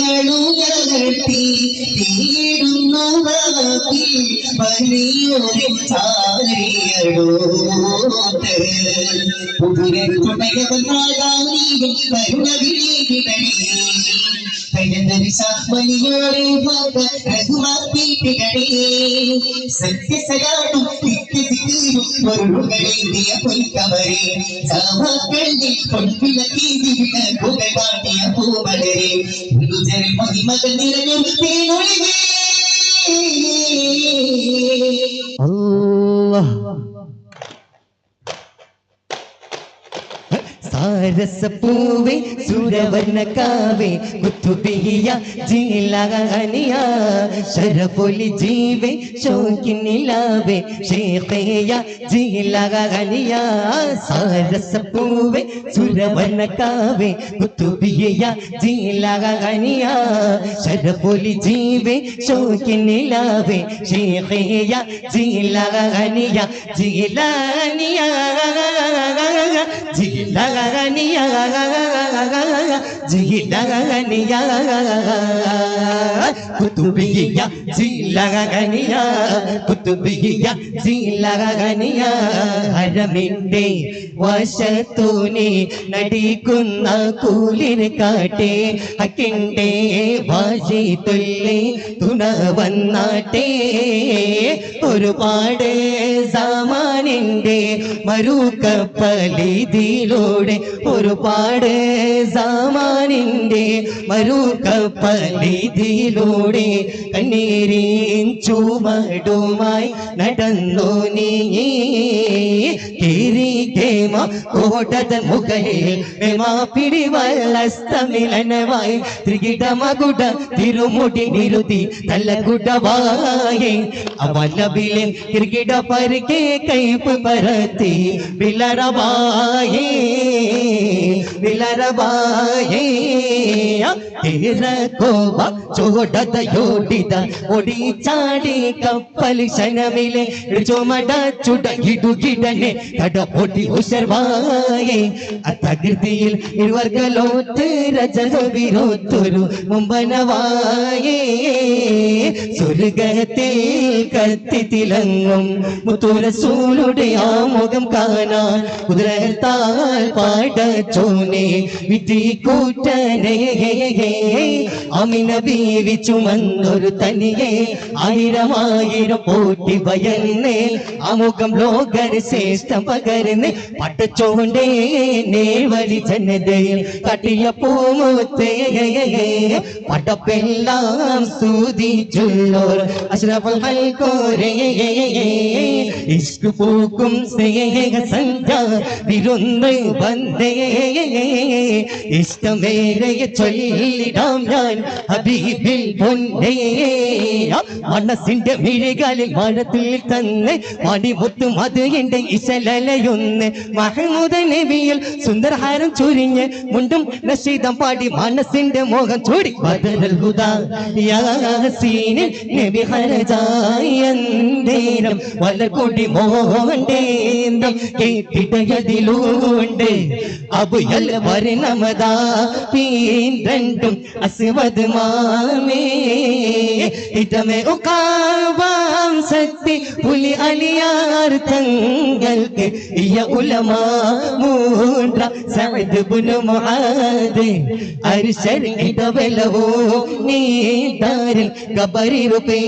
കൈകളുയർത്തി തീടുന്നു വാക്കിൽ വലിയൊരു ചാരിയടോട്ട് പുതുരത്തുണയവനാകാനീയും കരുണവിലേകിടണേ വലിയോരെ രഘുമാർത്തിടണേ സത്യസരാടും നിത്യസിക്കും പൊരുളുകളേന്തിയ പൊൻകവരെ സാവാക്കളിൽ പൊൻപിളക്കീതിവിട പുകകാട്ടിയ പൂമലരെ ഗുരുജരി മഹിമകൾ നിറഞ്ഞൊരു തേനൊളിവേ അല്ലാഹ് സാരസപ്പൂവേ സുരവർണക്കാവേ കുത്തുബിയ ജീലാനിയ ശരഫുലി ജീവേ ശോകിനിലാവേ ശേഖയ ജീലാനിയ സാരസപ്പൂവേ സുരവർണക്കാവേ കുത്തുബിയ ജീലാനിയ ശരഫുലി ജീവേ ശോകിനിലാവേ ശേഖയ ജീലാനിയ ജീലാനിയ ജിഗിലഗനിയ ജിഗിലഗനിയ കുതുബിയ ജിഗിലഗനിയ കുതുബിയ ജിഗിലഗനിയ ഹരമിന്റെ വശത്തൂനെ നടിക്കുന്ന കൂലിന് കാട്ടെ ഹക്കിന്റെ വാശി തുള്ളി തുണ വന്നാട്ടെ ഒരുപാട് സാമാനിന്റെ മരുക്കപ്പലിതിലൂടെ ഒരുപാട് സാമാനിന്റെ മരുക്കപ്പലിതിലൂടെ കണ്ണീരിൻ ചുമടുമായി നടന്നു നീ കേമ കോട്ടതൻ മുകളിൽ പിടിവല്ലസ്തമിലനവായി ത്രികിടമകുട തിരുമുടി നിരുതി തലകുടവായി അവലബിലെ കിർകിട പരികെ കൈപ്പ് പരത്തി വിലരവായി വിലരവായി തിരക്കോവ ചോടതയോടിത ഒടി ചാടി കപ്പൽ ശനമിലെ ചുമട ചുടകിടുകിടനെ കടപൊട്ടി ഉശർവായി അത്തകൃതിയിൽ ഇരുവർഗലോത്ത് രജവിരോത്തൊരു മുമ്പനവായി സ്വർഗത്തിൽ കത്തി തിളങ്ങും മുത്തുറസൂലുടെ ആമുഖം കാണാൻ കുതിരത്താൽ പാടച്ചോനെ വിധി കൂട്ടനെ അമിന ബീവി ചുമന്നൊരു തനിയെ ആയിരം പോറ്റി ഭയന്നേ ആമുഖം ലോകർ ശ്രേഷ്ഠം പകർന്ന് പട്ടച്ചോണ്ടേ നേവലി ജനതയിൽ കട്ടിയ പൂമുത്തേ പടപ്പെല്ലാം സ്തുതിച്ചുള്ളോർ അഷ്റഫുൽ ഹൽക്കോരേ ഇഷ്ക് പൂക്കും സ്നേഹ സന്ധ്യ വിരുന്ന് വന്നേ ഇഷ്ടമേറെ ചൊല്ലിടാം ഞാൻ ഹബീബിൽ പൊന്നേ മനസ്സിന്റെ മിഴികളിൽ മഴത്തിൽ തന്നെ മണിമുത്തും അത് എന്റെ ഇശലലയൊന്ന് മഹമൂദ നബിയിൽ സുന്ദരഹാരം ചുരിഞ്ഞ് മുണ്ടും നശീദം പാടി മനസ്സിന്റെ മോഹം ചൂടി ബദറുൽ ഹുദാ യാസീനിൽ നബി ഹരജായന്തേരം വലകൊടി മോഹണ്ടേന്തം കേട്ടിടയതിലൂണ്ട് അബുയൽ വരണമദാ പീരണ്ടും അസ്വദ് മാമേ ഇതമേ ഉകാവാം സത്തി പുലി അലിയാർ തങ്ങൾക്ക് ഇയ ഉലമാ മൂണ്ട്ര സഅദ് ഇബ്നു മുആദ് അർശർ ഇടവലവോ നീ ദാരിൽ കബരി റുപേ